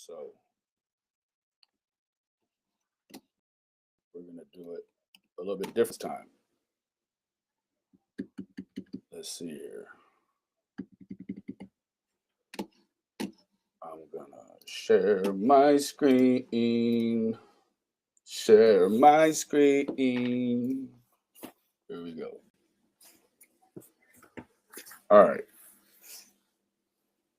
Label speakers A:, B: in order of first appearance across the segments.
A: So we're going to do it a little bit different time. Let's see here. I'm going to share my screen. Share my screen. Here we go. All right.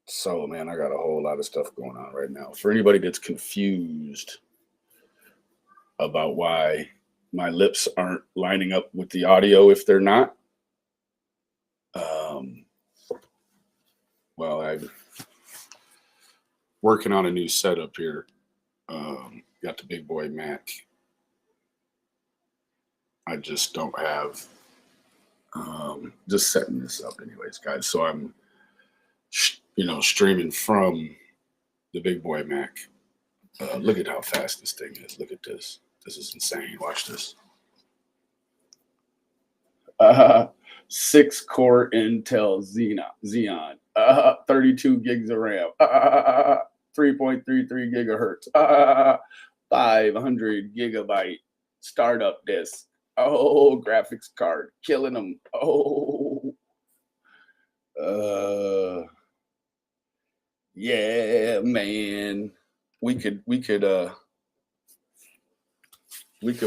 A: So, man, I got a whole lot of stuff going on right now. For anybody that's confused about why my lips aren't lining up with the audio, if they're not, well, I'm working on a new setup here. Got the big boy Mac. I just don't have, just setting this up anyways, guys. So I'm, streaming from the big boy Mac. Look at how fast this thing is. Look at this. This is insane. Watch this. 6-core Intel Xeon. 32 gigs of RAM. 3.33 gigahertz. 500 gigabyte startup disk. Oh, graphics card. Killing them. Oh. Yeah, man. We could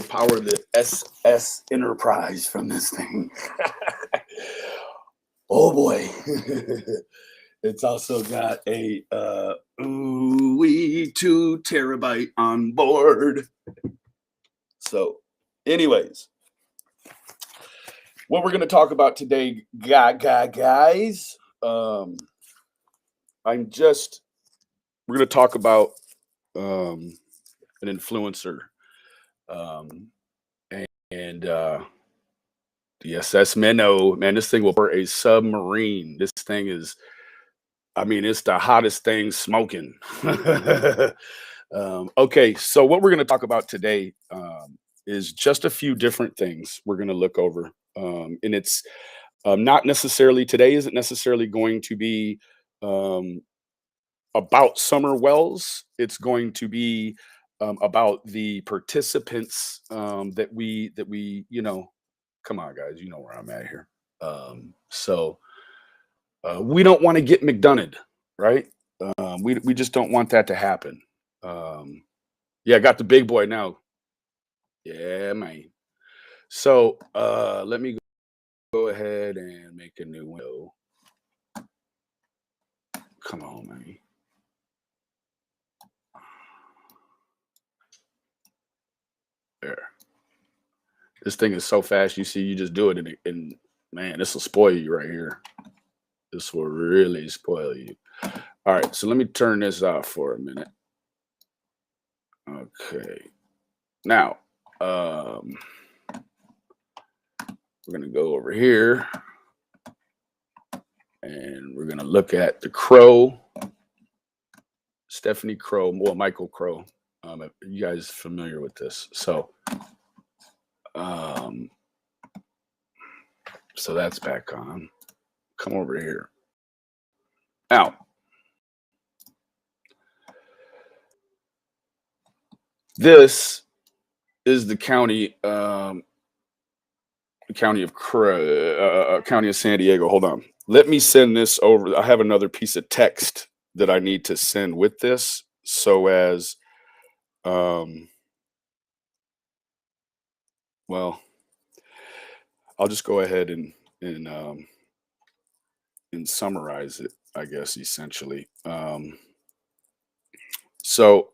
A: power the SS Enterprise from this thing. Oh boy. It's also got a 2 terabyte on board. So anyways, what we're going to talk about today, guys, we're going to talk about an influencer, and the SS Minnow, man, this thing will pour a submarine. This thing is, it's the hottest thing smoking. Okay, so what we're going to talk about today is just a few different things we're going to look over. And it's not necessarily, today isn't necessarily going to be about summer wells. It's going to be about the participants that we, come on, guys, you know where I'm at here. So we don't want to get Mcdonugh'Ed, right? We just don't want that to happen. Yeah, I got the big boy now. Yeah, man. So let me go ahead and make a new window. Come on, man. There. This thing is so fast. You see, you just do it, and man, this will spoil you right here. This will really spoil you. All right, so let me turn this off for a minute. Okay. Now, we're going to go over here, and we're going to look at the Crow, Stephanie Crow, well, Michael Crow. You guys familiar with this? So, so that's back on. Come over here. Now, this is the county, of County of San Diego. Hold on. Let me send this over. I have another piece of text that I need to send with this, so as, well, I'll just go ahead and summarize it, I guess, essentially. So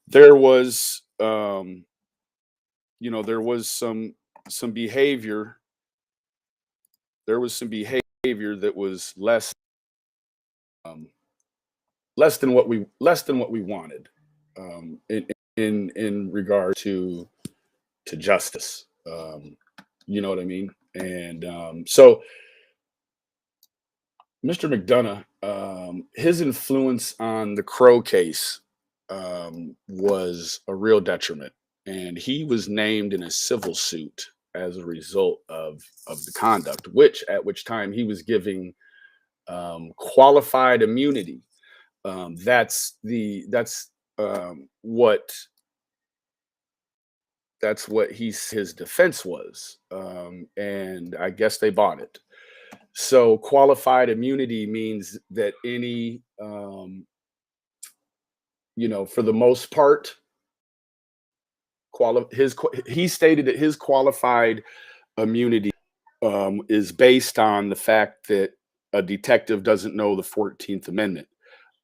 A: there was, there was some behavior. There was some behavior that was less than what we wanted, in regard to justice. You know what I mean? And so Mr. McDonough, his influence on the Crow case was a real detriment, and he was named in a civil suit as a result of the conduct, at which time he was giving qualified immunity That's what his defense was, and I guess they bought it. So qualified immunity means that any, for the most part, he stated that his qualified immunity is based on the fact that a detective doesn't know the 14th Amendment.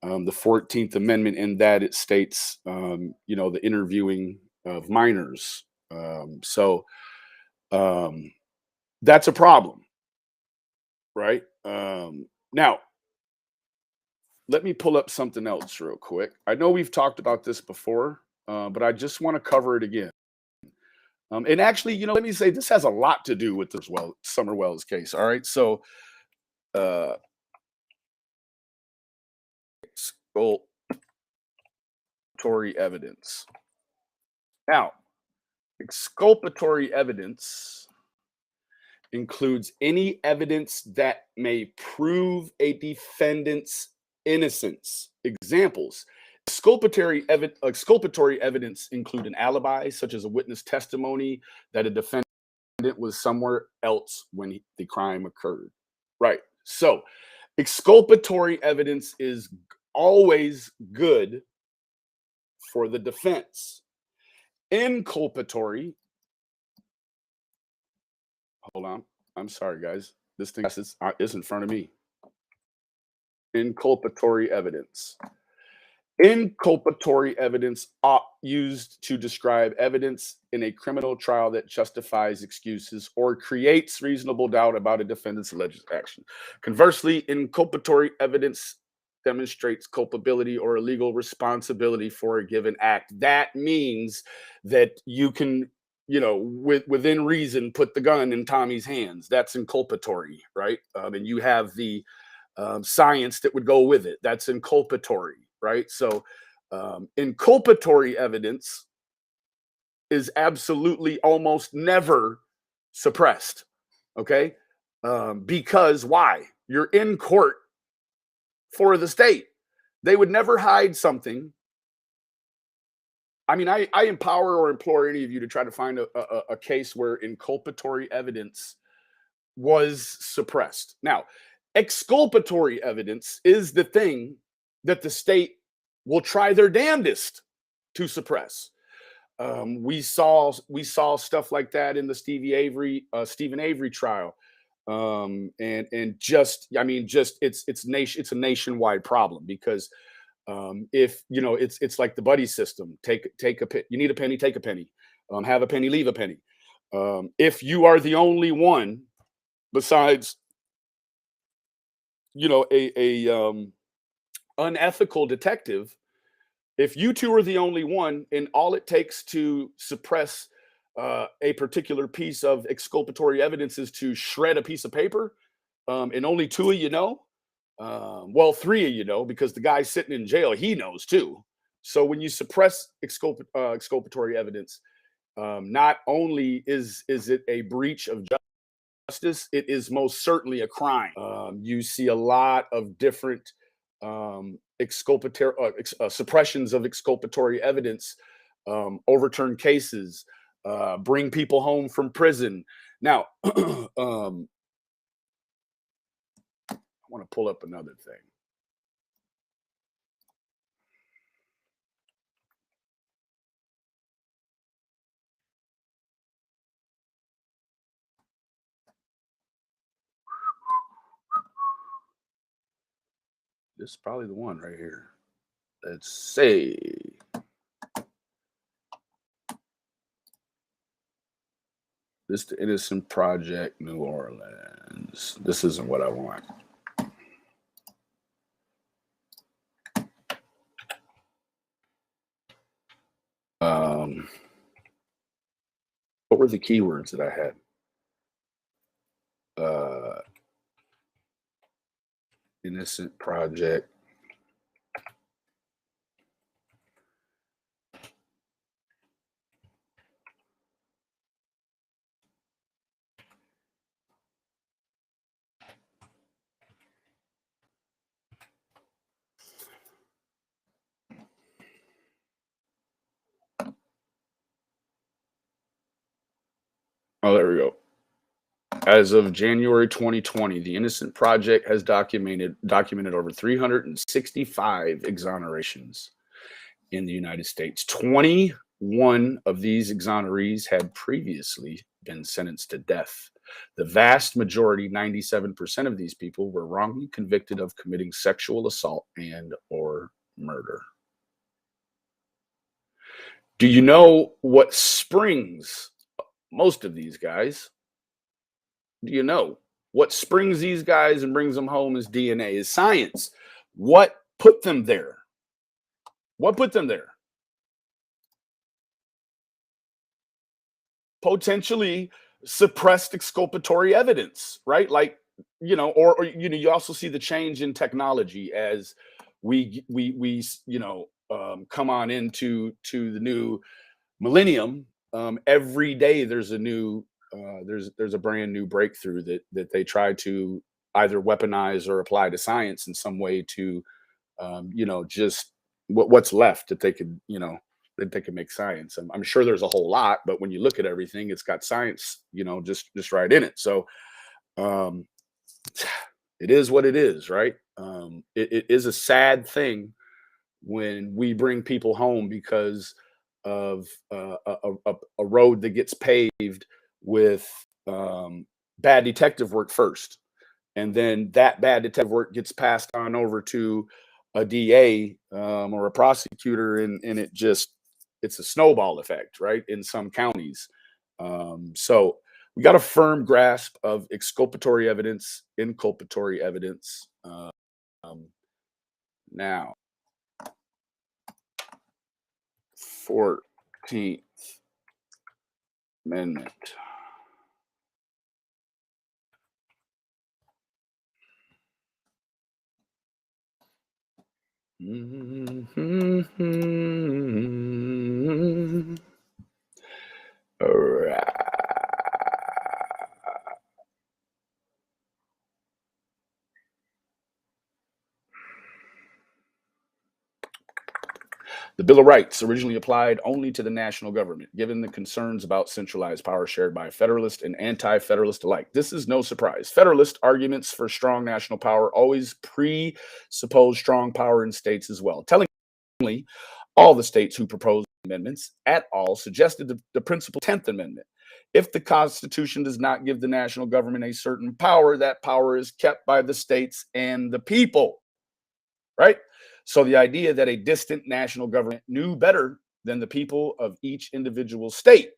A: The 14th Amendment, in that it states, the interviewing of minors. So that's a problem, right? Now, let me pull up something else real quick. I know we've talked about this before, but I just want to cover it again. And actually, let me say this has a lot to do with this Summerwell's case. All right, so uh, exculpatory evidence. Now, exculpatory evidence includes any evidence that may prove a defendant's innocence. Examples: exculpatory evidence include an alibi, such as a witness testimony that a defendant was somewhere else when the crime occurred. Right. So, exculpatory evidence is always good for the defense. Inculpatory, hold on. I'm sorry, guys. This thing is in front of me. Inculpatory evidence. Inculpatory evidence used to describe evidence in a criminal trial that justifies excuses or creates reasonable doubt about a defendant's alleged action. Conversely, inculpatory evidence demonstrates culpability or illegal responsibility for a given act. That means that you can, within reason, put the gun in Tommy's hands. That's inculpatory, right? And you have the science that would go with it. That's inculpatory, right? So, inculpatory evidence is absolutely almost never suppressed. Okay. Because why? You're in court for the state. They would never hide something. I mean, I empower or implore any of you to try to find a case where inculpatory evidence was suppressed. Now, exculpatory evidence is the thing that the state will try their damnedest to suppress. We saw stuff like that in the Stephen Avery trial, and just I mean, just it's a nationwide problem because if it's like the buddy system. Take a you need a penny, take a penny. Have a penny, leave a penny. If you are the only one besides a unethical detective, if you two are the only one and all it takes to suppress a particular piece of exculpatory evidence is to shred a piece of paper, and only two of well, three of because the guy sitting in jail, he knows too. So when you suppress exculpatory evidence, not only is it a breach of justice, it is most certainly a crime. You see a lot of different exculpatory suppressions of exculpatory evidence, overturn cases, bring people home from prison. Now, I want to pull up another thing. This is probably the one right here. Let's see. This the Innocent Project, New Orleans. This isn't what I want. What were the keywords that I had? Innocent Project. Oh, there we go. As of January 2020, the Innocent Project has documented over 365 exonerations in the United States. 21 of these exonerees had previously been sentenced to death. The vast majority, 97% of these people, were wrongly convicted of committing sexual assault and or murder. Do you know what springs most of these guys? Do you know what springs these guys and brings them home is DNA, is science. What put them there? What put them there? Potentially suppressed exculpatory evidence, right? Like, or you also see the change in technology as we come on to the new millennium. Every day there's a new there's a brand new breakthrough that they try to either weaponize or apply to science in some way to just what's left that they could make science. I'm sure there's a whole lot, but when you look at everything, it's got science, just right in it. So um, it is what it is, right? It is a sad thing when we bring people home because of a road that gets paved with bad detective work first, and then that bad detective work gets passed on over to a DA or a prosecutor, and it's a snowball effect, right? In some counties, so we got a firm grasp of exculpatory evidence, inculpatory evidence. Now, 14th Amendment. All right. The Bill of Rights originally applied only to the national government, given the concerns about centralized power shared by Federalist and anti Federalist alike. This is no surprise. Federalist arguments for strong national power always presuppose strong power in states as well. Tellingly, all the states who proposed amendments at all suggested the principal 10th Amendment. If the Constitution does not give the national government a certain power, that power is kept by the states and the people, right? So the idea that a distant national government knew better than the people of each individual state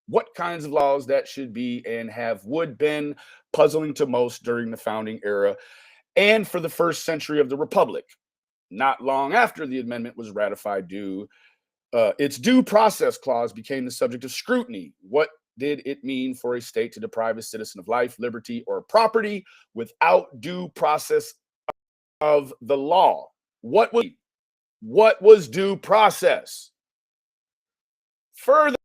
A: what kinds of laws that should be and have would been puzzling to most during the founding era and for the first century of the republic. Not long after the amendment was ratified, its due process clause became the subject of scrutiny. What did it mean for a state to deprive a citizen of life, liberty, or property without due process of the law? What was due process? Further,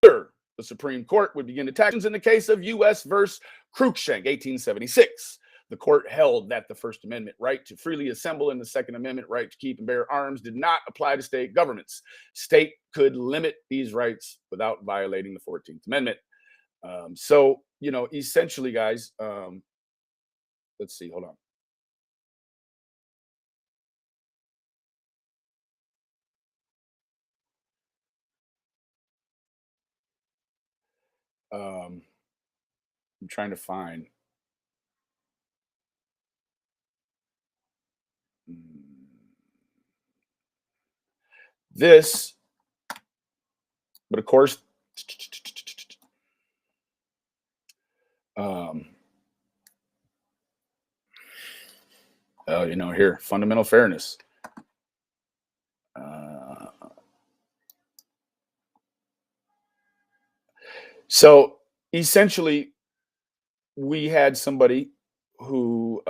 A: the Supreme Court would begin to tax in the case of U.S. versus Cruikshank, 1876. The court held that the First Amendment right to freely assemble and the Second Amendment right to keep and bear arms did not apply to state governments. State could limit these rights without violating the 14th Amendment. Essentially, guys, let's see, hold on. I'm trying to find. This, but of course, um, here, fundamental fairness. So essentially, we had somebody who,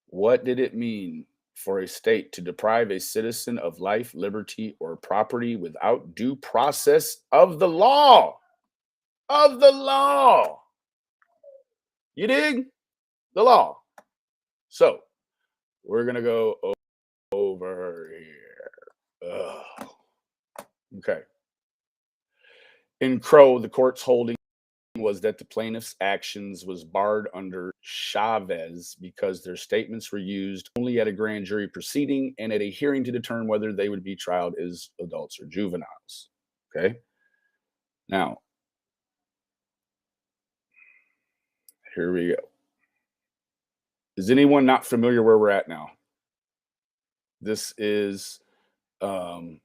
A: what did it mean for a state to deprive a citizen of life, liberty, or property without due process of the law? Of the law. You dig? The law. So we're going to go over here. Ugh. Okay. In Crow, the court's holding was that the plaintiff's actions was barred under Chavez because their statements were used only at a grand jury proceeding and at a hearing to determine whether they would be tried as adults or juveniles. Okay. Now, here we go. Is anyone not familiar where we're at now? This is the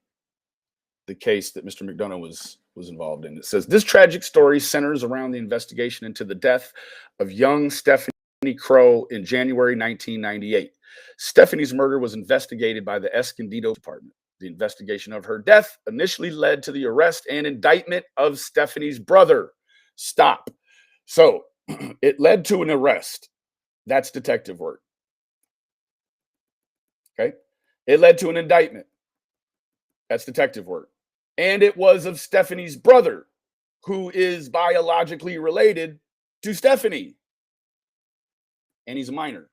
A: case that Mr. McDonough was involved in. It says this tragic story centers around the investigation into the death of young Stephanie Crow in January 1998. Stephanie's murder was investigated by the Escondido Department. The investigation of her death initially led to the arrest and indictment of Stephanie's brother. Stop. So it led to an arrest. That's detective work. Okay. It led to an indictment. That's detective work. And it was of Stephanie's brother, who is biologically related to Stephanie. And he's a minor.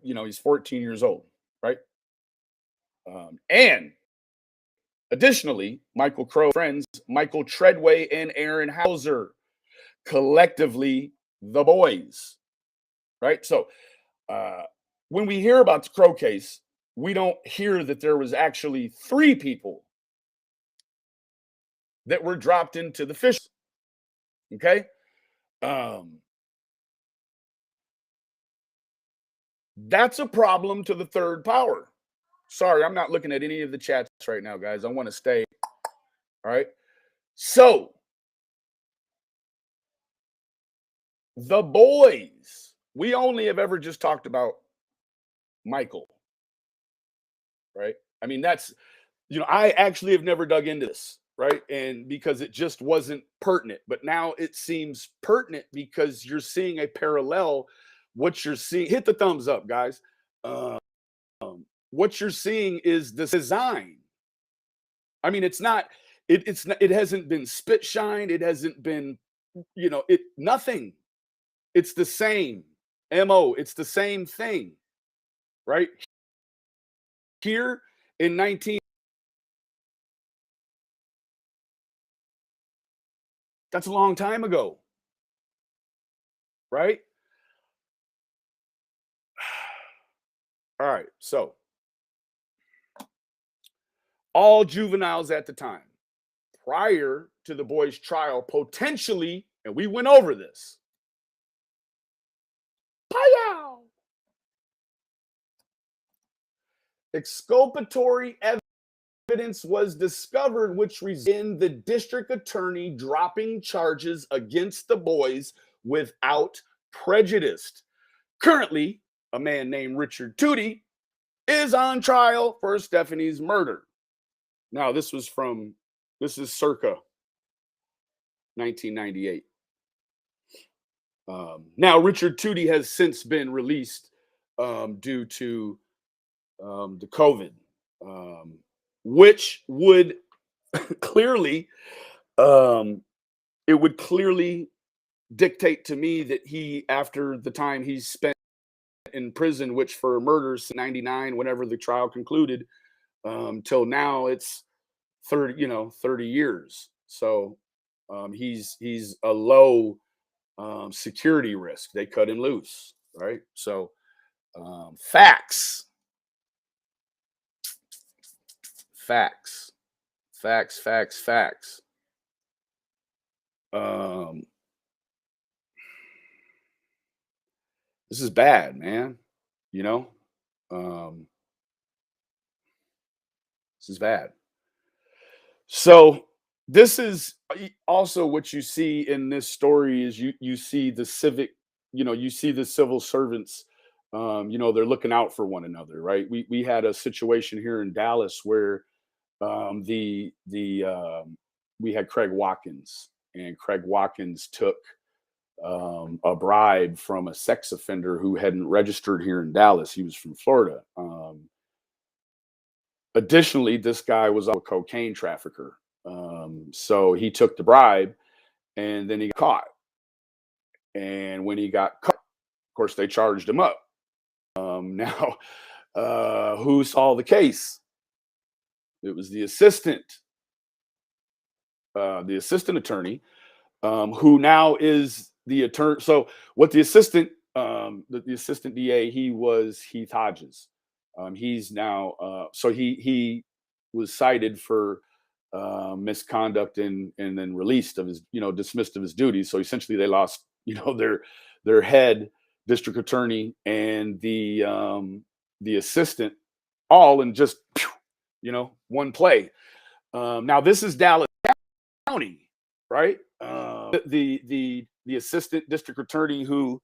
A: He's 14 years old, right? And additionally, Michael Crow's friends, Michael Treadway and Aaron Hauser, collectively the boys, right? So when we hear about the Crow case, we don't hear that there was actually 3 people that were dropped into the fish. Okay. That's a problem to the third power. Sorry, I'm not looking at any of the chats right now, guys. I want to stay. All right. So the boys, we only have ever just talked about Michael, right? I mean, I actually have never dug into this, right? And because it just wasn't pertinent, but now it seems pertinent because you're seeing a parallel. What you're seeing, hit the thumbs up, guys. What you're seeing is the design. I mean, it hasn't been spit shined. It hasn't been, nothing. It's the same MO. It's the same thing, right? Here in 19, that's a long time ago, right? All right. So all juveniles at the time, prior to the boys' trial, potentially, and we went over this. Pow! Exculpatory evidence was discovered, which resulted in the district attorney dropping charges against the boys without prejudice. Currently, a man named Richard Tootie is on trial for Stephanie's murder. Now, this is circa 1998. Now, Richard Tootie has since been released due to the COVID, which would clearly, it would clearly dictate to me that he, after the time he spent in prison, which for murders 99, whenever the trial concluded, till now it's 30 years. So he's a low security risk. They cut him loose, right? So facts. This is bad, man. This is bad. So this is also what you see in this story is you see the civic, you see the civil servants, they're looking out for one another, right? We had a situation here in Dallas where we had Craig Watkins, and Craig Watkins took a bribe from a sex offender who hadn't registered here in Dallas. He was from Florida. Additionally, this guy was a cocaine trafficker. So he took the bribe and then he got caught. And when he got caught, of course, they charged him up. Now, who saw the case? It was the assistant the assistant attorney, who now is the attorney. So what the assistant, the assistant DA, he was Heath Hodges. He's now, so he was cited for misconduct and then released of his, dismissed of his duties. So essentially, they lost, their head district attorney and the assistant all in just one play. Now this is Dallas County, right? The assistant district attorney who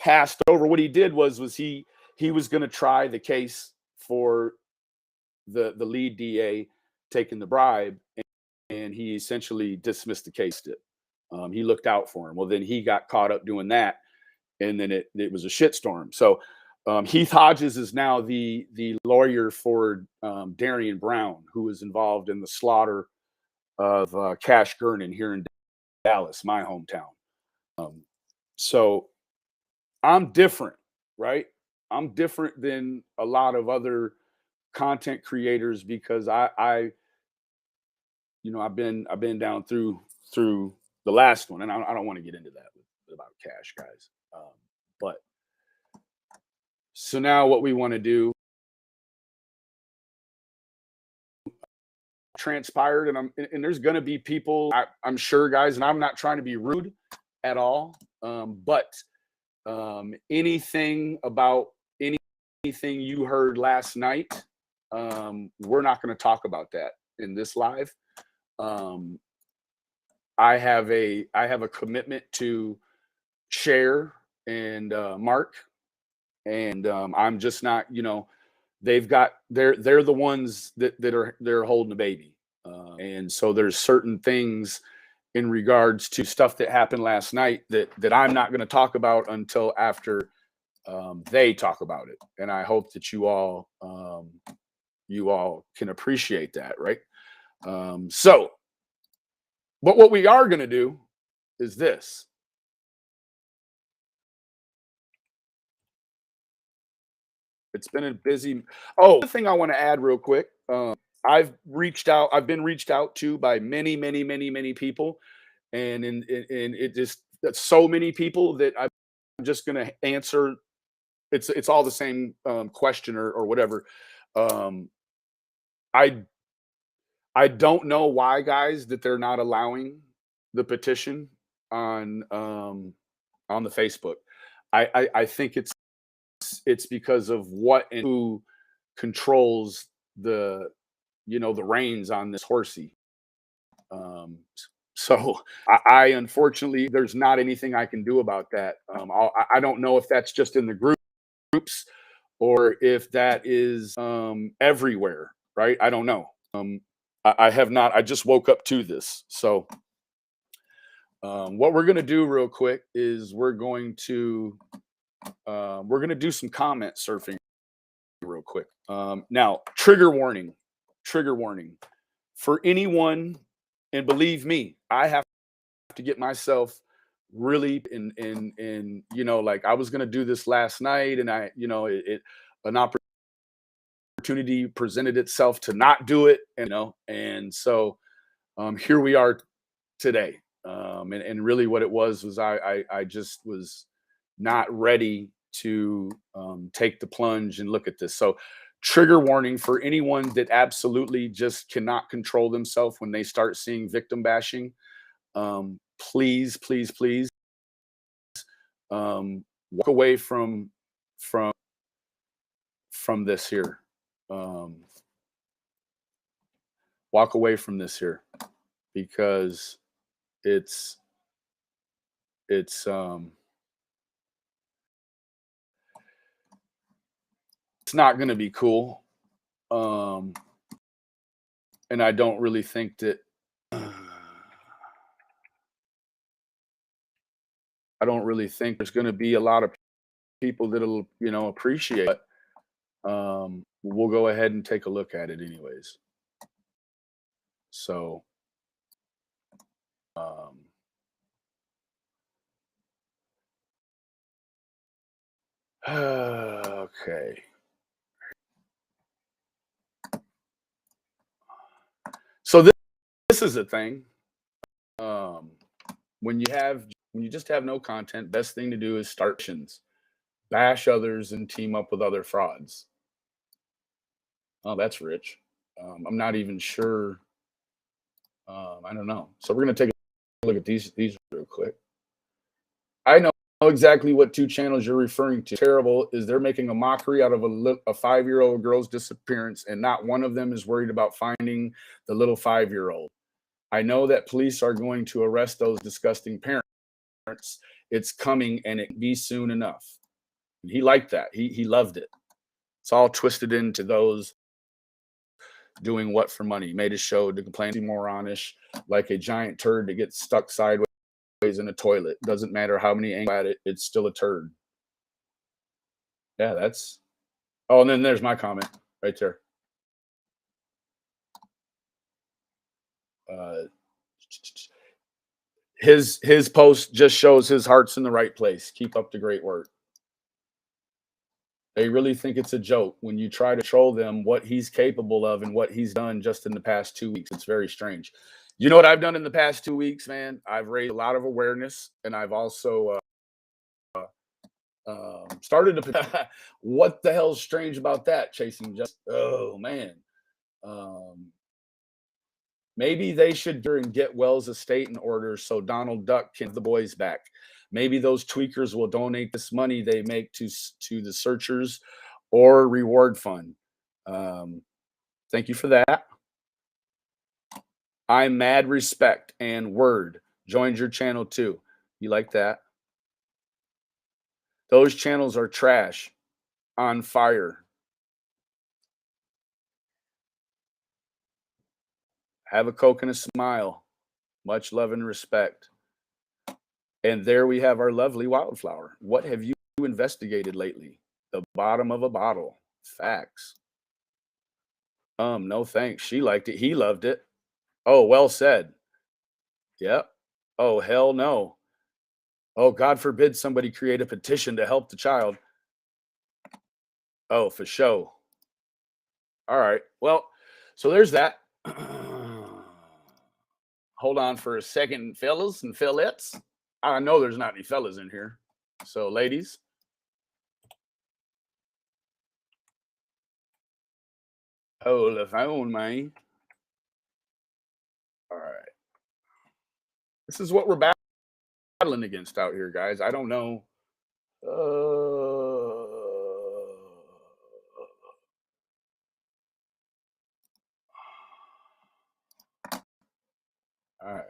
A: passed over. What he did was he was going to try the case for the lead DA taking the bribe, and he essentially dismissed the case. He looked out for him. Well, then he got caught up doing that, and then it was a shitstorm. So Heath Hodges is now the lawyer for Darian Brown, who was involved in the slaughter of Cash Gernon here in Dallas, my hometown. So I'm different, right? I'm different than a lot of other content creators because I've been down through the last one, and I don't want to get into that about Cash, guys. But so now what we want to do transpired, and there's going to be people, I'm sure, guys, and I'm not trying to be rude at all, but anything about anything you heard last night, we're not going to talk about that in this live. I have a commitment to share and Mark, and I'm just not, they're the ones they're holding the baby, and so there's certain things in regards to stuff that happened last night that I'm not going to talk about until after they talk about it, and I hope that you all can appreciate that, right? So, but what we are going to do is this. It's been a busy. Oh, the thing I want to add real quick. I've been reached out to by many, many, many, many people, and it just that's so many people that I'm just going to answer. It's all the same question or whatever. Um, I I don't know why, guys, that they're not allowing the petition on the Facebook. I think it's because of what and who controls the the reins on this horsey. Um, so I unfortunately there's not anything I can do about that. I don't know if that's just in the groups or if that is everywhere. Right? I don't know. I have not. I just woke up to this. So what we're going to do real quick is we're going to do some comment surfing real quick. Now, trigger warning for anyone, and believe me, I have to get myself really in like I was going to do this last night, and an opportunity presented itself to not do it, and so here we are today. And really what it was I just was not ready to take the plunge and look at this. So trigger warning for anyone that absolutely just cannot control themselves when they start seeing victim bashing. Please, please, please walk away from this here. Walk away from this here because it's it's not going to be cool. And I don't really think that I don't really think there's going to be a lot of people that'll appreciate it. We'll go ahead and take a look at it anyways. So okay. So this this is a thing. Um, when you just have no content, best thing to do is start shins, bash others, and team up with other frauds. Oh, that's rich. I'm not even sure. I don't know. So we're gonna take a look at these real quick. I know exactly what two channels you're referring to. Terrible is they're making a mockery out of a 5-year-old girl's disappearance, and not one of them is worried about finding the little 5-year-old. I know that police are going to arrest those disgusting parents. It's coming, and it be soon enough. He liked that. He loved it. It's all twisted into those doing what for money. Made a show to complain moronish, like a giant turd that gets stuck sideways in a toilet. Doesn't matter how many angles at it, it's still a turd. Yeah, that's. Oh, and then there's my comment right there. Uh, his post just shows his heart's in the right place. Keep up the great work. They really think it's a joke when you try to troll them what he's capable of and what he's done just in the past 2 weeks. It's very strange. You know what I've done in the past 2 weeks, man? I've raised a lot of awareness, and I've also started to. What the hell's strange about that? Chasing just. Oh man. Um, Maybe they should during get Wells' estate in order so Donald Duck can have the boys back. Maybe those tweakers will donate this money they make to the searchers or reward fund. Um, thank you for that. I'm mad respect and word joined your channel too. You like that? Those channels are trash, on fire. Have a Coke and a smile. Much love and respect. And there we have our lovely wildflower. What have you investigated lately? The bottom of a bottle. Facts. No thanks. She liked it. He loved it. Oh, well said. Yep. Oh, hell no. Oh, God forbid somebody create a petition to help the child. Oh, for sure. All right. Well, so there's that. Hold on for a second, fellas and fellettes. I know there's not any fellas in here. So, ladies, hold the phone, man. All right. This is what we're battling against out here, guys. I don't know. All right.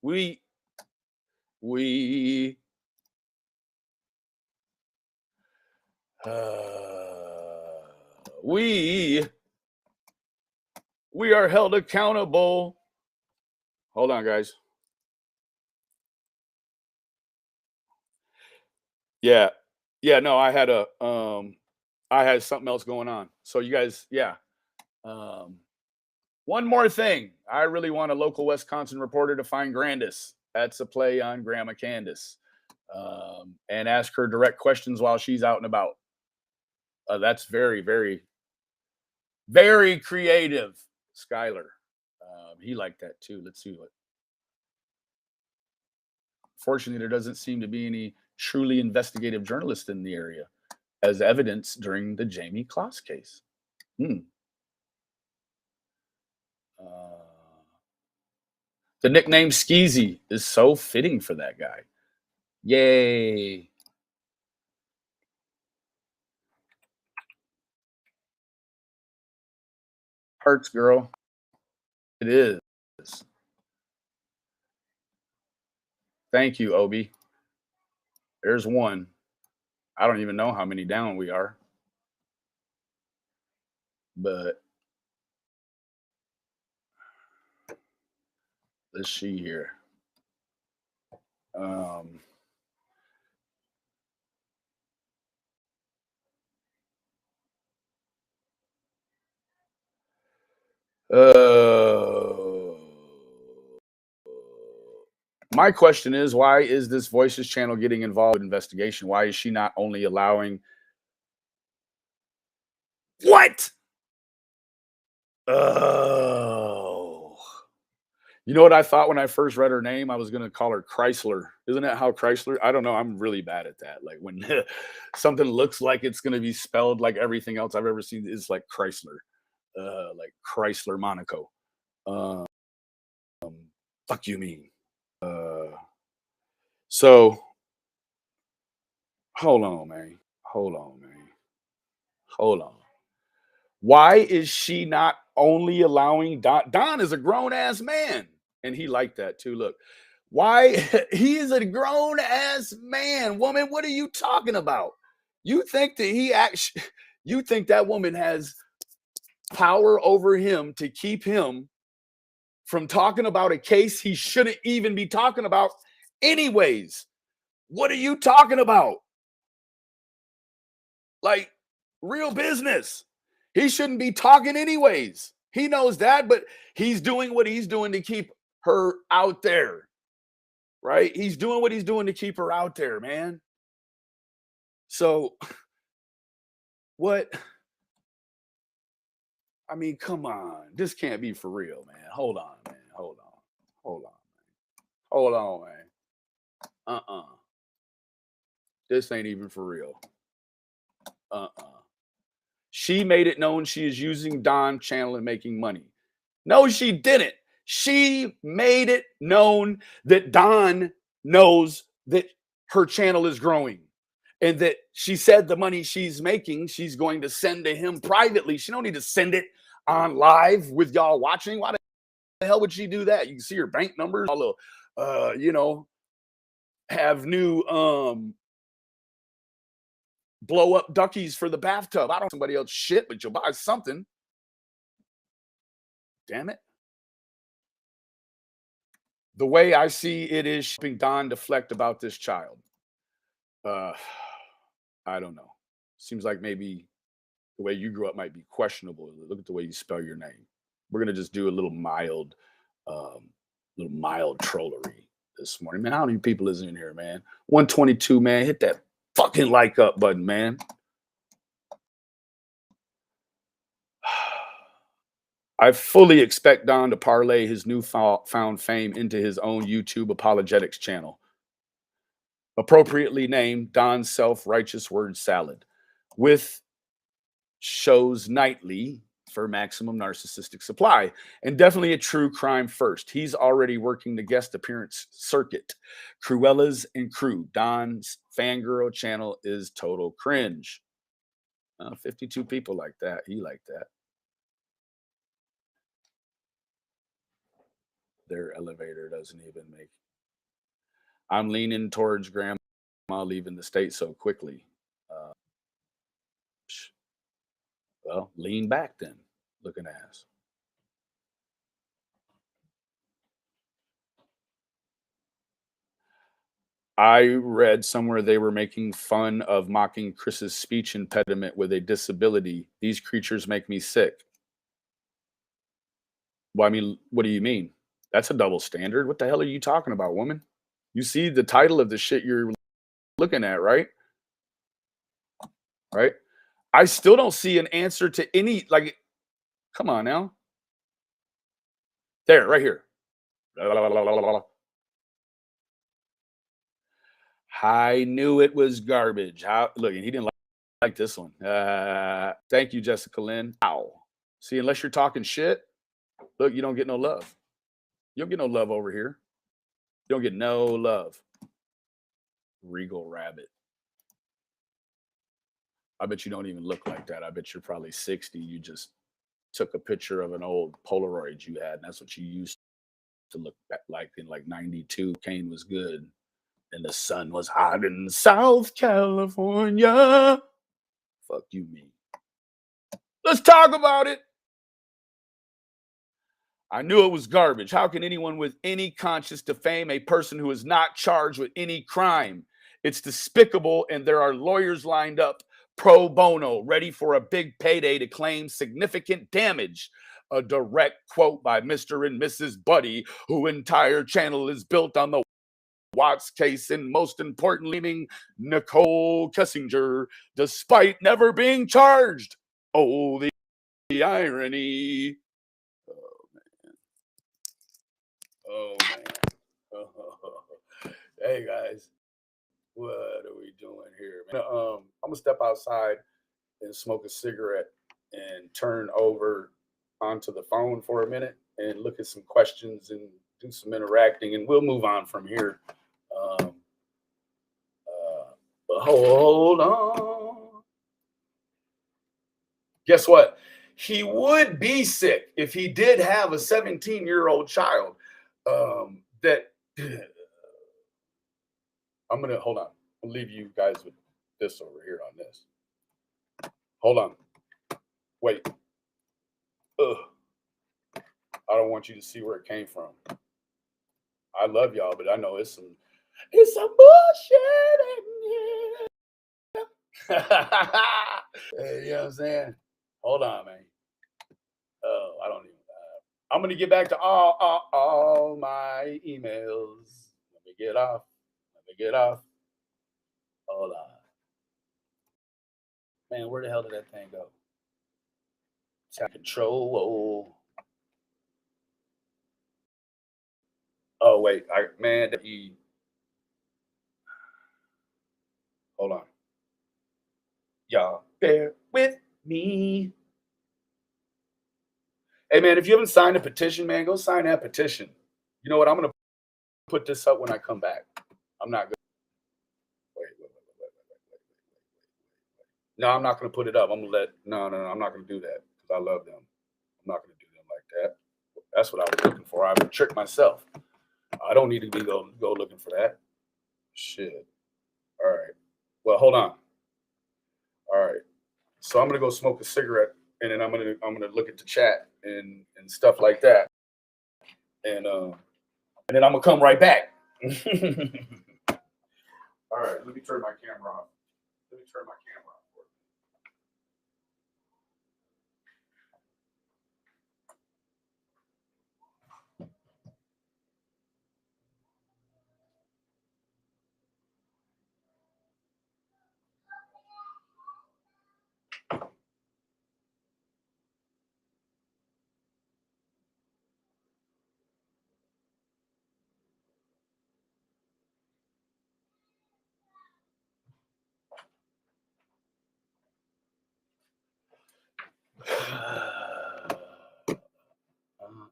A: We we uh, we we are held accountable. Hold on, guys. Yeah. Yeah, no, I had something else going on. So you guys, yeah. Um One more thing. I really want a local Wisconsin reporter to find Grandis. That's a play on Grandma Candace. And ask her direct questions while she's out and about. That's very, very, very creative, Skylar. He liked that too. Let's see what. Fortunately, there doesn't seem to be any truly investigative journalists in the area, as evidence during the Jamie Kloss case. Hmm. Uh, the nickname Skeezy is so fitting for that guy. Yay. Hurts, girl. It is. Thank you, Obi. There's one. I don't even know how many down we are, but let's see here. Um, uh, my question is, why is this Voices channel getting involved in investigation? Why is she not only allowing what? Oh, you know what I thought when I first read her name? I was going to call her Chrysler. Isn't that how Chrysler? I don't know. I'm really bad at that. Like when something looks like it's going to be spelled like everything else I've ever seen is like Chrysler, like Chrysler Monaco. Um, fuck you mean? Uh, so hold on, man. Hold on, man. Hold on. Why is she not only allowing Don? Don is a grown ass man, and he liked that too. Look, why he is a grown ass man, woman. What are you talking about? You think that he actually? You think that woman has power over him to keep him from talking about a case he shouldn't even be talking about, anyways? What are you talking about? Like real business. He shouldn't be talking anyways. He knows that, but he's doing what he's doing to keep her out there, right? He's doing what he's doing to keep her out there, man. So, what? I mean, come on. This can't be for real, man. Hold on, man. Hold on. Hold on. Hold on, man. Uh-uh. This ain't even for real. Uh-uh. She made it known she is using Don channel and making money. No, she didn't. She made it known that Don knows that her channel is growing and that she said the money she's making, she's going to send to him privately. She don't need to send it on live with y'all watching. Why the hell would she do that? You can see her bank numbers, all the, have new blow up duckies for the bathtub. I don't somebody else shit, but you'll buy something. Damn it. The way I see it is helping Don deflect about this child. Uh, I don't know. Seems like maybe the way you grew up might be questionable. Look at the way you spell your name. We're gonna just do a um, little mild trollery this morning. Man, how many people is in here, man? 122, man. Hit that fucking like up button, man. I fully expect Don to parlay his newfound fame into his own YouTube apologetics channel, appropriately named Don's Self Righteous Word Salad, with shows nightly for maximum narcissistic supply, and definitely a true crime first. He's already working the guest appearance circuit. Cruella's and Crew. Don's fangirl channel is total cringe. 52 people like that. He liked that. Their elevator doesn't even make. I'm leaning towards grandma leaving the state so quickly. Uh, well, lean back then, looking ass. I read somewhere they were making fun of mocking Chris's speech impediment with a disability. These creatures make me sick. Well, I mean, what do you mean? That's a double standard. What the hell are you talking about, woman? You see the title of the shit you're looking at, right? Right? I still don't see an answer to any, like, come on now. There, right here. I knew it was garbage. How look, and he didn't like this one. Thank you, Jessica Lynn. Ow. See, unless you're talking shit, look, you don't get no love. You don't get no love over here. You don't get no love. Regal Rabbit. I bet you don't even look like that. I bet you're probably 60. You just took a picture of an old Polaroid you had, and that's what you used to look like in like 92. Kane was good, and the sun was hot in South California. Fuck you, me. Let's talk about it. I knew it was garbage. How can anyone with any conscience defame a person who is not charged with any crime? It's despicable, and there are lawyers lined up pro bono, ready for a big payday to claim significant damage. A direct quote by Mr. and Mrs. Buddy, whose entire channel is built on the Watts case, and most importantly, leaving Nicole Kessinger, despite never being charged. Oh, the irony. Oh man. Hey guys, what are we doing here? Man? I'm gonna step outside and smoke a cigarette and turn over onto the phone for a minute and look at some questions and do some interacting, and we'll move on from here. Um, but hold on. Guess what? He would be sick if he did have a 17-year-old child. That I'm gonna hold on. I'll leave you guys with this over here on this. Hold on. Wait. Ugh. I don't want you to see where it came from. I love y'all, but I know it's some bullshit in here. Hey, you know what I'm saying? Hold on, man. Oh, I don't even. I'm gonna get back to all my emails. Let me get off. Hold on. Man, where the hell did that thing go? Tap control. Oh wait, hold on. Y'all bear with me. Hey man, if you haven't signed a petition, man, go sign that petition. You know what? I'm gonna put this up when I come back. I'm not gonna wait. No, I'm not gonna put it up. I'm gonna no, I'm not gonna do that because I love them. I'm not gonna do them like that. That's what I was looking for. I would trick myself. I don't need to be go looking for that. Shit. All right. Well, hold on. All right. So I'm gonna go smoke a cigarette, and then I'm gonna look at the chat and stuff like that, and then I'm gonna come right back. All right. Let me turn my camera off.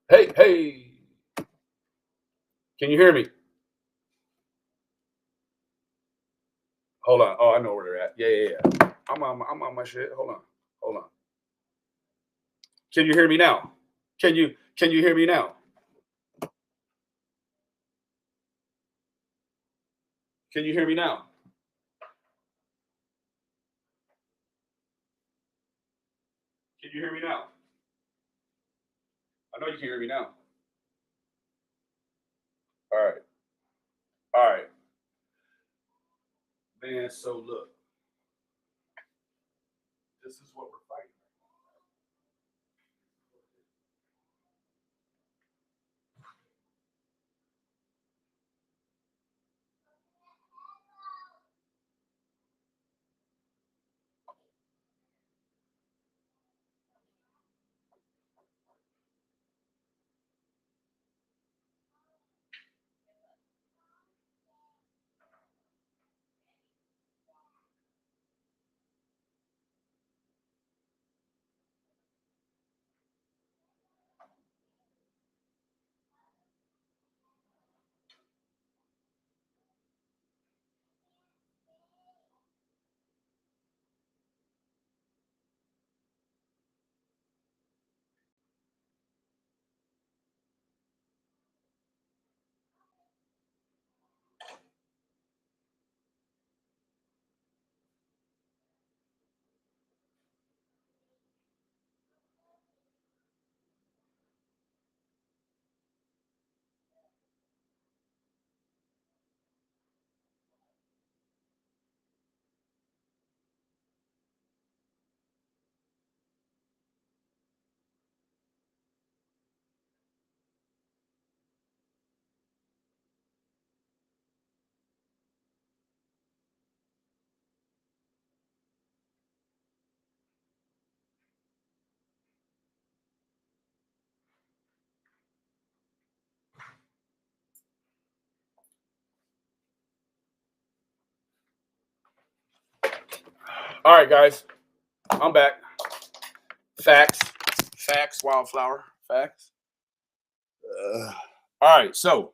A: Hey. Can you hear me? Hold on. Oh, I know where they're at. Yeah. I'm on my shit. Hold on. Can you hear me now? Can you hear me now? Can you hear me now? Can you hear me now? I know you can hear me now. All right. All right. Man, so look, this is what we're fighting. All right, guys, I'm back. Facts, facts, wildflower, facts. All right, so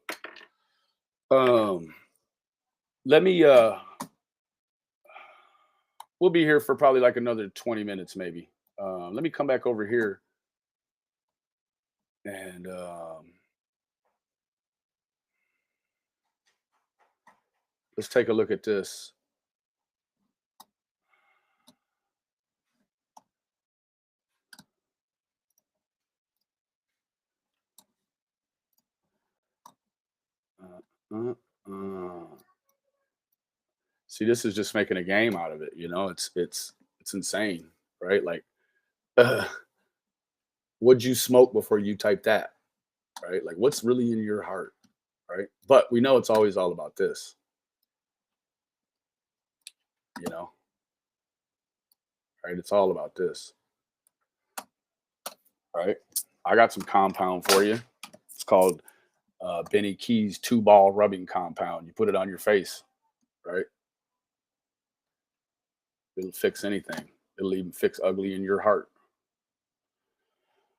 A: um, let me. We'll be here for probably like another 20 minutes, maybe. Let me come back over here and let's take a look at this. Uh, uh, uh. See, this is just making a game out of it. You know, it's insane, right? Like, uh, what'd you smoke before you type that, right? Like, what's really in your heart, right? But we know it's always all about this, you know, right? It's all about this, right? I got some compound for you. It's called Benny Keys 2-ball rubbing compound. You put it on your face, right? It'll fix anything. It'll even fix ugly in your heart.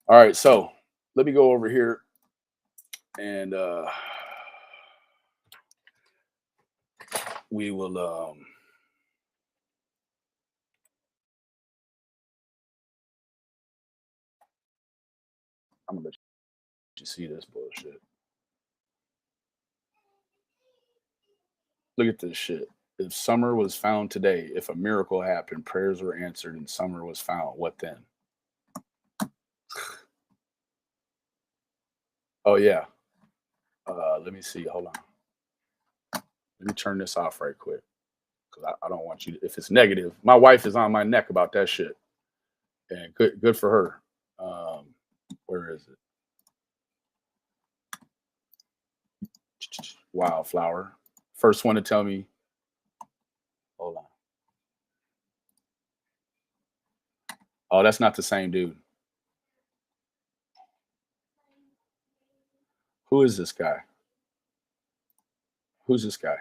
A: All right, so let me go over here and we will. I'm gonna let you see this bullshit. Look at this shit. If summer was found today, if a miracle happened, prayers were answered, and summer was found, what then? Oh yeah. Let me see. Hold on. Let me turn this off right quick because I don't want you. If it's negative, my wife is on my neck about that shit, and good for her. Where is it? Wildflower. First one to tell me. Hold on. Oh, that's not the same dude. Who is this guy? Who's this guy?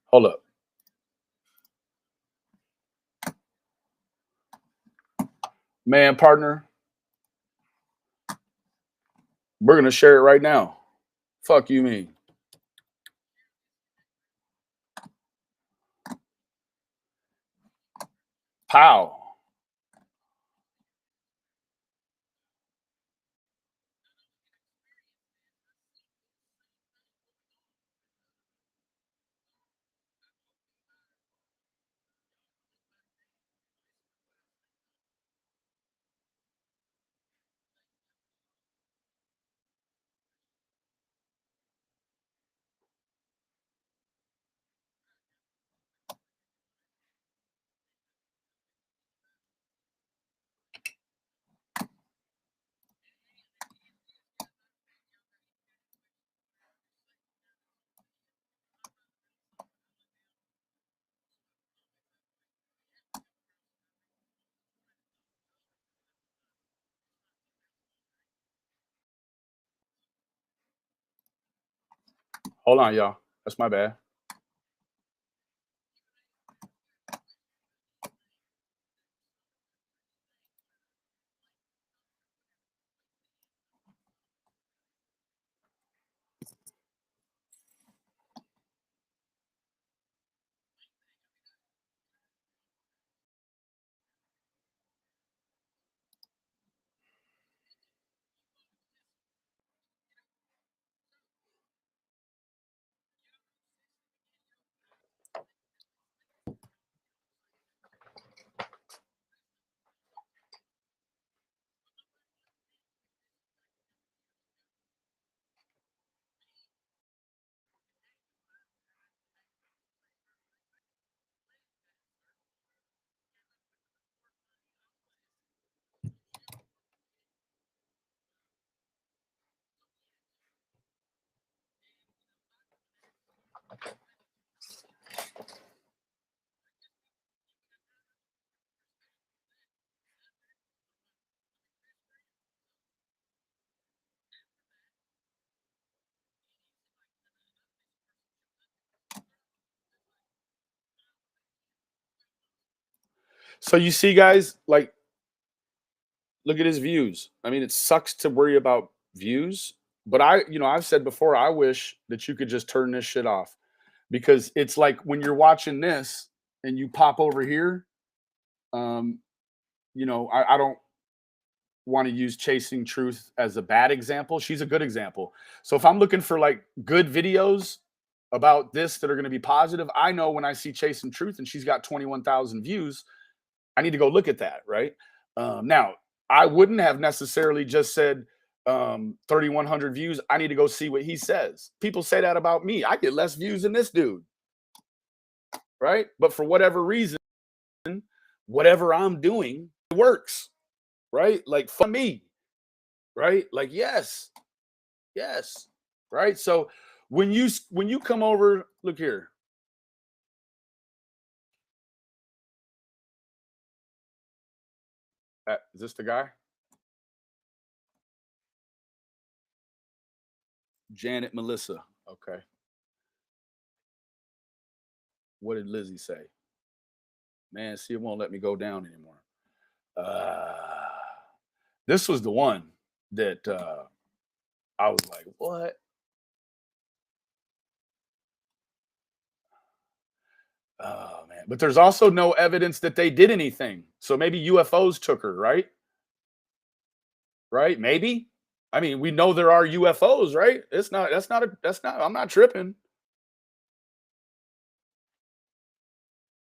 A: Hold up. Man, partner, we're gonna share it right now. Fuck you mean. Pow. Hold on, y'all. That's my bad. So you see, guys, like, look at his views. I mean, it sucks to worry about views, but I've said before, I wish that you could just turn this shit off because it's like when you're watching this and you pop over here, um, I don't want to use Chasing Truth as a bad example. She's a good example. So if I'm looking for like good videos about this that are going to be positive, I know when I see Chasing Truth and she's got 21,000 views, I need to go look at that, right? Now, I wouldn't have necessarily just said 3,100 views. I need to go see what he says. People say that about me. I get less views than this dude, right? But for whatever reason, whatever I'm doing, it works, right? Like for me, right? Like yes, yes, right? So when you come over, look here. Is this the guy? Janet Melissa. Okay. What did Lizzie say? Man, see, it won't let me go down anymore. Uh, this was the one that I was like, what? Oh man. But there's also no evidence that they did anything. So maybe UFOs took her, right? Right? Maybe. I mean, we know there are UFOs, right? I'm not tripping,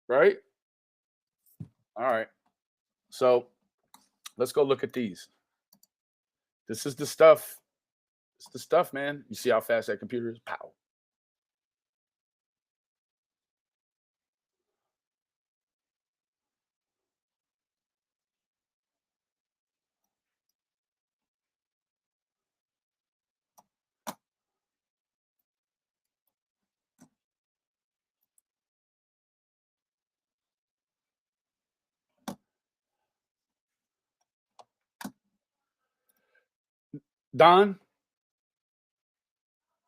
A: right? All right. So let's go look at these. This is the stuff. It's the stuff, man. You see how fast that computer is? Pow. Don,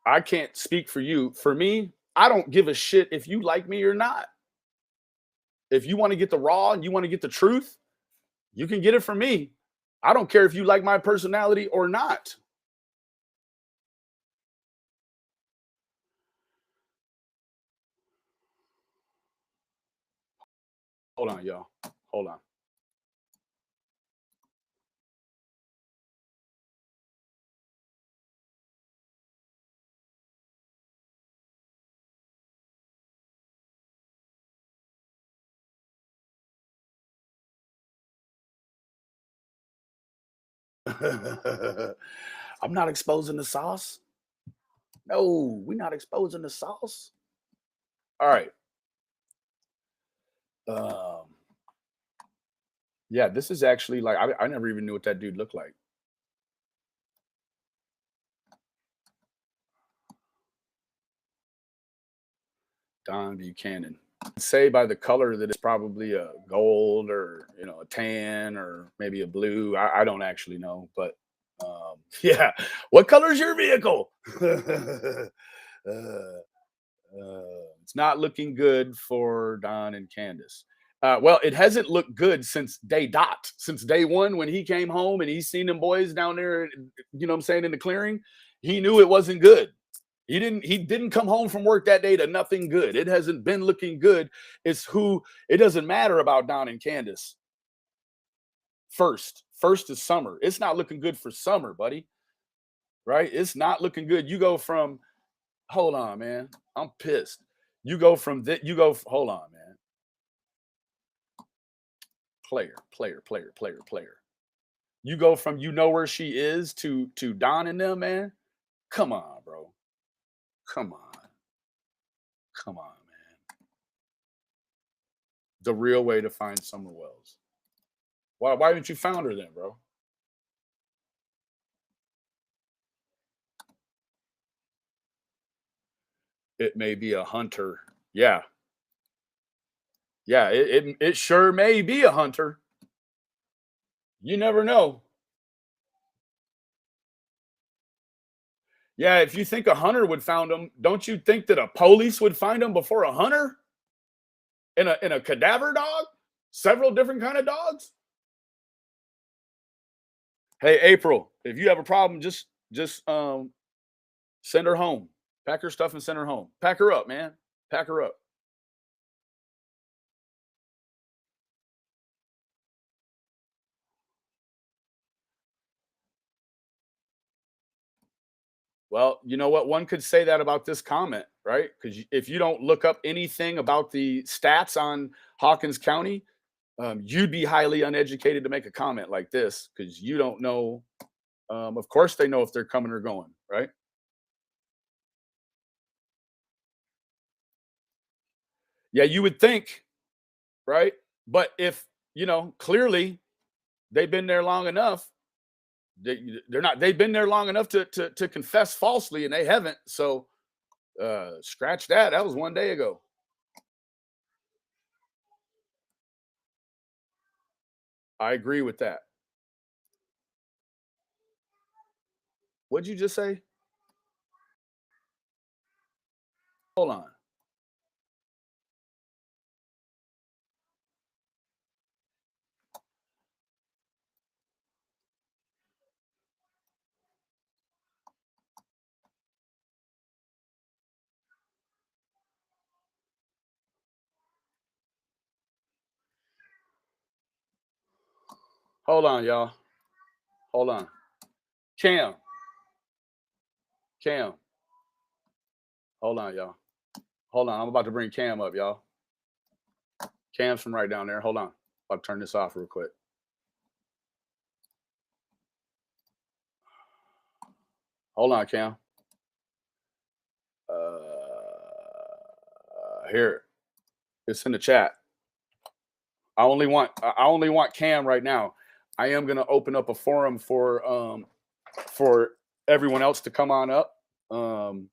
A: I can't speak for you. For me, I don't give a shit if you like me or not. If you want to get the raw and you want to get the truth, you can get it from me. I don't care if you like my personality or not. Hold on, y'all. Hold on. I'm not exposing the sauce. No, we're not exposing the sauce. All right. Um, yeah, this is actually like I never even knew what that dude looked like. Don Buchanan. Say by the color that it's probably a gold or a tan or maybe a blue. I don't actually know, but yeah. What color is your vehicle? Uh, it's not looking good for Don and Candace. Well, it hasn't looked good since day dot, since day one when he came home and he's seen them boys down there, you know what I'm saying, in the clearing. He knew it wasn't good. He didn't come home from work that day to nothing good. It hasn't been looking good. It doesn't matter about Don and Candace. First is Summer. It's not looking good for Summer, buddy. Right? It's not looking good. You go from hold on, man. I'm pissed. You go from that. Hold on, man. Player. You go from you know where she is to Don and them, man. Come on, bro. Come on. Come on, man. The real way to find Summer Wells. Why haven't you found her then, bro? It may be a hunter. Yeah. Yeah, it sure may be a hunter. You never know. Yeah, if you think a hunter would found them, don't you think that a police would find them before a hunter? In a cadaver dog? Several different kind of dogs? Hey, April, if you have a problem, just send her home. Pack her stuff and send her home. Pack her up, man. Pack her up. Well, you know what? One could say that about this comment, right? Because if you don't look up anything about the stats on Hawkins County, you'd be highly uneducated to make a comment like this because you don't know. Of course, they know if they're coming or going, right? Yeah, you would think, right? But if clearly they've been there long enough, they're not. They've been there long enough to confess falsely, and they haven't. So scratch that. That was one day ago. I agree with that. What'd you just say? Hold on. Hold on, y'all. Hold on. Cam. Cam. Hold on, y'all. Hold on. I'm about to bring Cam up, y'all. Cam's from right down there. Hold on. I'll turn this off real quick. Hold on, Cam. Here. It's in the chat. I only want Cam right now. I am gonna open up a forum for everyone else to come on up. Um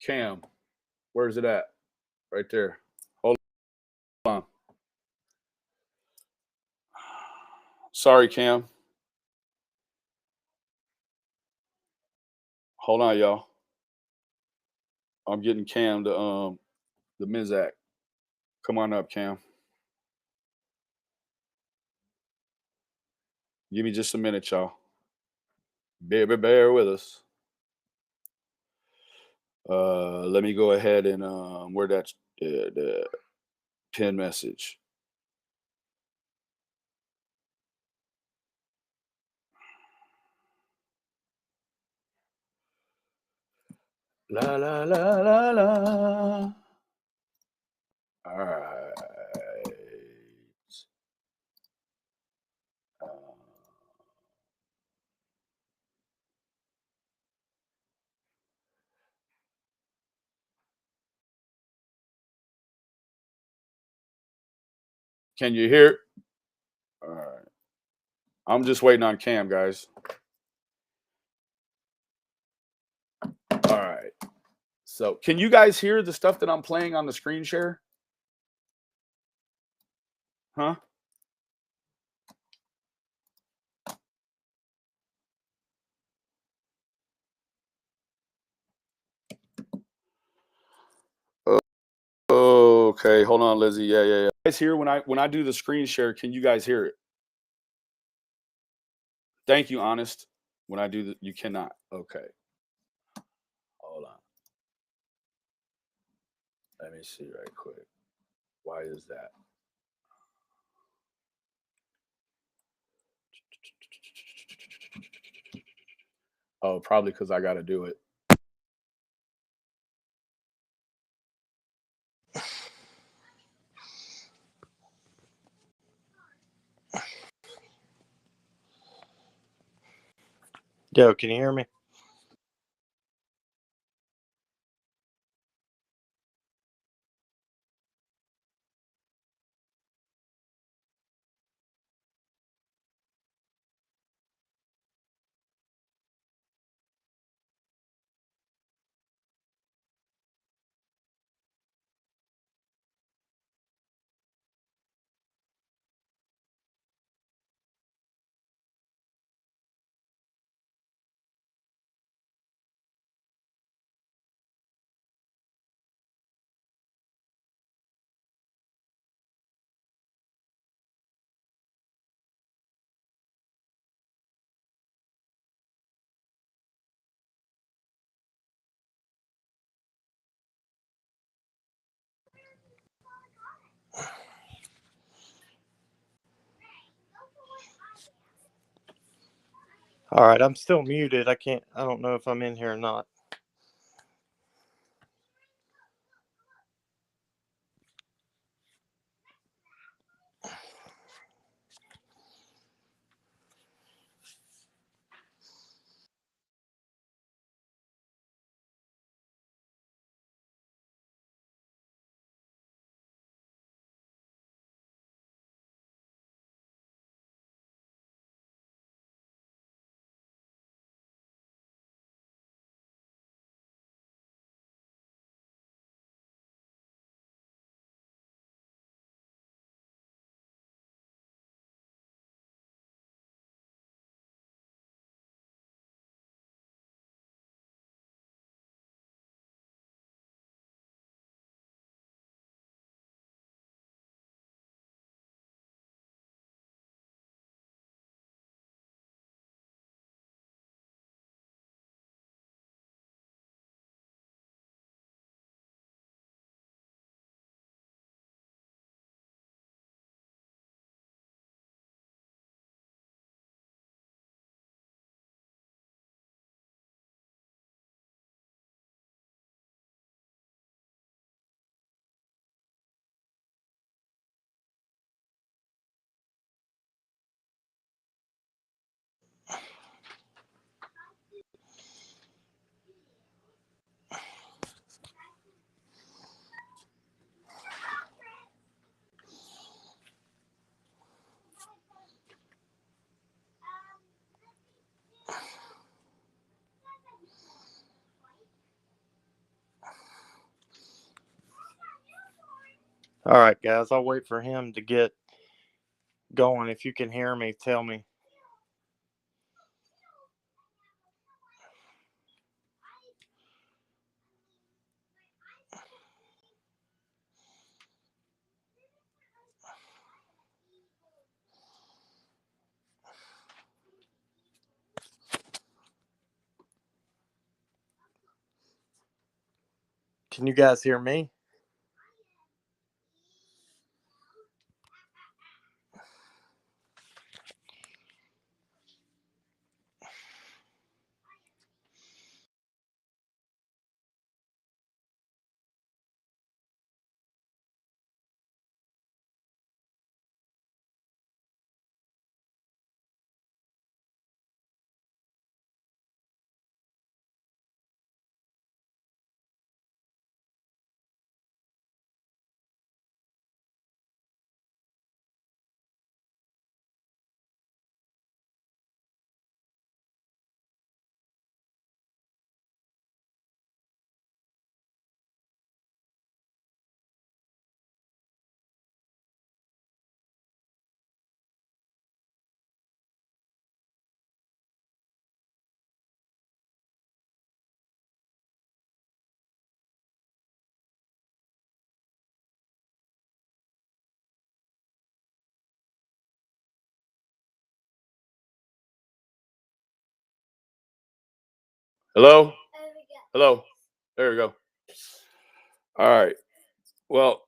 A: Cam, where's it at? Right there. Hold on. Sorry, Cam. Hold on, y'all. I'm getting Cam the Mizak. Come on up, Cam. Give me just a minute, y'all. Baby, bear with us. Let me go ahead and where that's the pin message. La la la la la. All right. Uh, can you hear? All right. I'm just waiting on Cam, guys. All right. So, can you guys hear the stuff that I'm playing on the screen share? Huh? Okay, hold on, Lizzie. Yeah, yeah, yeah. You guys hear when I do the screen share? Can you guys hear it? Thank you, honest. When I do the, you cannot. Okay, hold on. Let me see right quick. Why is that? Oh, probably because I got to do it.
B: Yo, can you hear me? All right, I'm still muted. I don't know if I'm in here or not. All right, guys, I'll wait for him to get going. If you can hear me, tell me. Can you guys hear me?
A: Hello? Hello? There we go. All right. Well,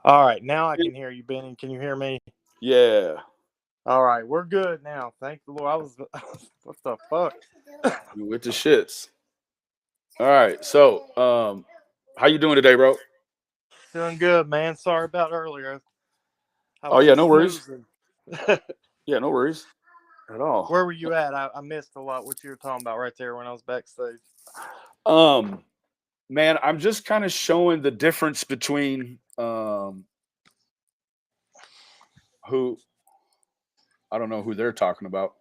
B: All right, now I can hear you, Benny. Can you hear me?
A: yeah.
B: All right, we're good now. Thank the Lord. I was what the fuck?
A: You with the shits. All right. So, how you doing today, bro?
B: Doing good, man. Sorry about earlier. I
A: Oh
B: was
A: yeah, no worries.
B: snoozing.
A: Yeah, no worries at all.
B: Where were you at? I missed a lot what you were talking about right there when I was backstage.
A: Um, man, I'm just kind of showing the difference between who I don't know who they're talking about.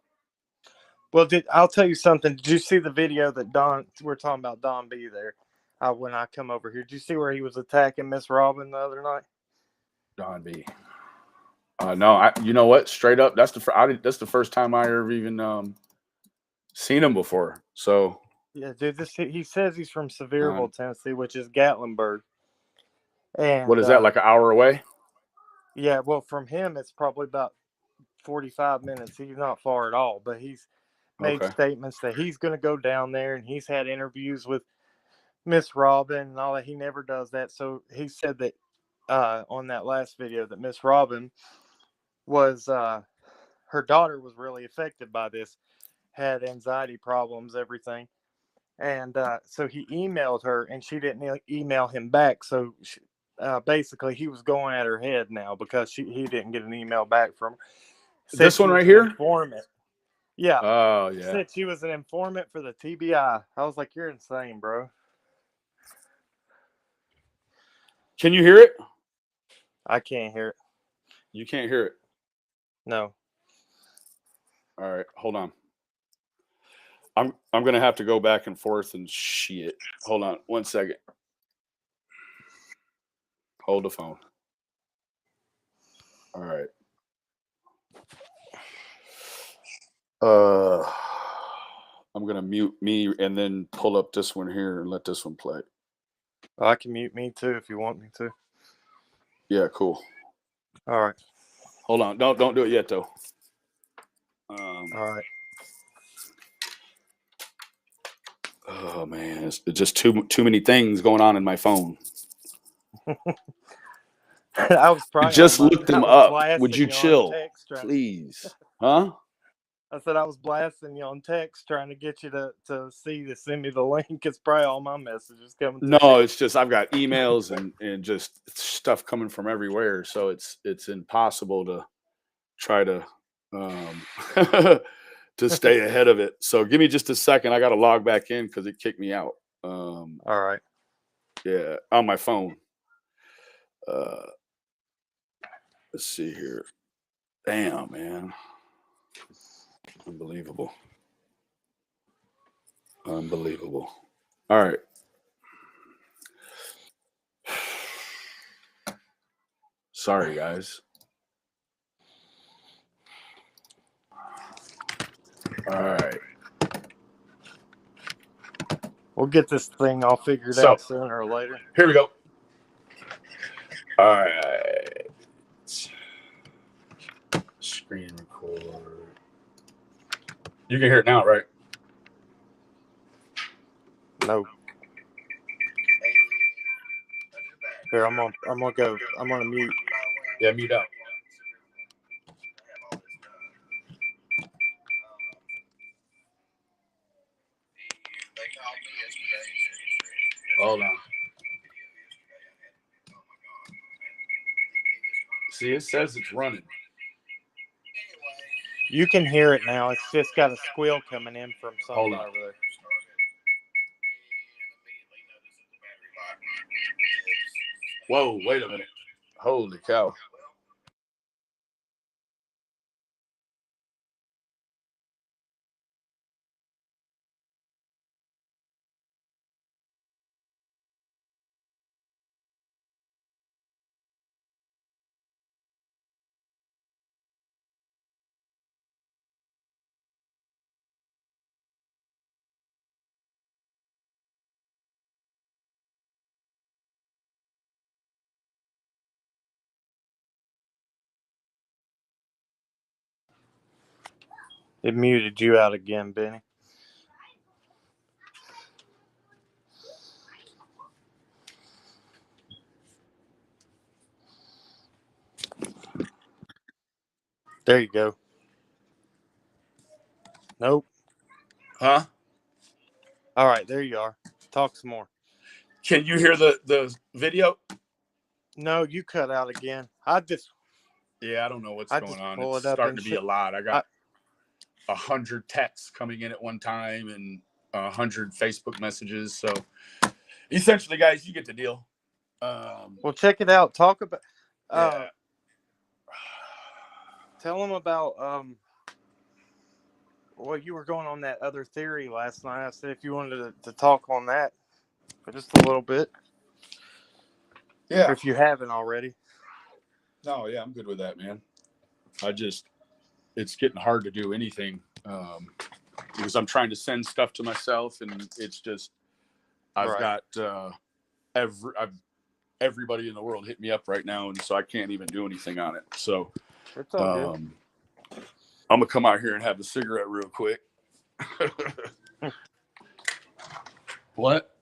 B: Well, I'll tell you something. Did you see the video that we're talking about Don B there? When I come over here, did you see where he was attacking Miss Robin the other night?
A: Don B. No, you know what? Straight up, that's the first time I ever even seen him before. So,
B: Yeah, dude. He says he's from
A: um,
B: Sevierville, Tennessee, which is Gatlinburg,
A: what
B: and
A: is that? Like an hour away?
B: yeah. Well, from him, it's probably about 45 minutes. He's not far at all, but he's made
A: Okay.
B: statements that he's going to go down there, and he's had interviews with Miss Robin and all that. He never does that. So he said that on that last video that Miss Robin was her daughter was really affected by this, had anxiety problems, everything. And so he emailed her, and she didn't email him back. So basically, he was going at her head now because he didn't get an email back from her. Said
A: This
B: she
A: one
B: was
A: right
B: an
A: here?
B: informant. Yeah,
A: Oh yeah.
B: said she was an informant for the TBI. I was like, you're insane, bro.
A: Can you hear it?
B: I can't hear it.
A: You can't hear it.
B: No.
A: All right, hold on. I'm gonna have to go back and forth and shit. Hold on, 1 second. Hold the phone. All right. Uh, I'm gonna mute me and then pull up this one here and let this one play.
B: I can mute me too if you want me to.
A: Yeah, cool.
B: All right.
A: Hold on. Don't do it yet though. Um,
B: All right.
A: oh man, it's just too many things going on in my phone.
B: I was
A: I
B: probably on
A: just
B: my.
A: looked
B: I
A: them
B: was
A: up. Would
B: blasting
A: you
B: you on
A: chill,
B: text trying.
A: please? Huh?
B: I said I was blasting you on text trying to get you to send me the link. It's probably all my messages coming to you.
A: No, it's just I've got emails and just stuff coming from everywhere, so it's impossible to try to um to stay ahead of it. So give me just a second. I got to log back in because it kicked me out. Um,
B: All right.
A: yeah, on my phone. Uh, let's see here. Damn, man, unbelievable, unbelievable. All right. Sorry, guys. All right.
B: We'll get this thing all figured
A: So
B: out sooner or later.
A: here we go. All right. Screen record. You can hear it now, right?
B: No. Here, I'm gonna go. I'm gonna mute.
A: Yeah, mute out. Hold on. See, it says it's running.
B: You can hear it now. It's just got a squeal coming in from
A: Hold
B: something
A: on.
B: over there.
A: Whoa, wait a minute. Holy cow.
B: It muted you out again, Benny. There you go. Nope.
A: Huh?
B: All right, there you are. Talk some more.
A: Can you hear the video?
B: No, you cut out again.
A: Yeah, I don't know what's going on.
B: Pull
A: It's
B: it up
A: starting
B: and
A: to be a lot. I got 100 texts coming in at one time and 100 Facebook messages. So essentially, guys, you get the deal.
B: Well, check it out. Talk about.
A: Yeah.
B: Tell them about. Well, you were going on that other theory last night. I said if you wanted to talk on that for just a little bit.
A: Yeah.
B: If you haven't already.
A: No, yeah, I'm good with that, man. It's getting hard to do anything because I'm trying to send stuff to myself, and it's just I've got everybody in the world hit me up right now, and so I can't even do anything on it. So
B: It's all good.
A: I'm gonna come out here and have a cigarette real quick. What?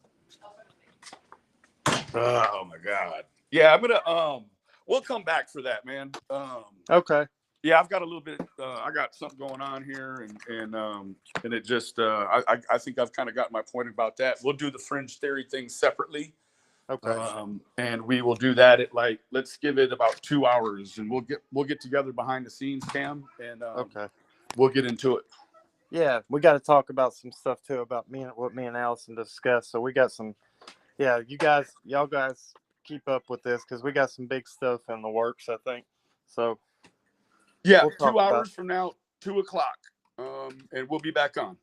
A: Oh my God. Yeah, I'm gonna we'll come back for that, man.
B: Okay.
A: Yeah, I've got a little bit. I got something going on here, and it just I think I've kind of got my point about that. We'll do the fringe theory thing separately.
B: Okay.
A: And we will do that at let's give it about 2 hours, and we'll get together behind the scenes, Cam, and
B: Okay.
A: we'll get into it.
B: Yeah, we got to talk about some stuff too about what me and Allison discussed. So we got some. Yeah, y'all guys keep up with this because we got some big stuff in the works, I think. So
A: yeah,
B: we'll
A: 2 hours from now, 2 o'clock, and we'll be back on.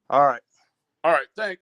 B: All right.
A: All right, thanks.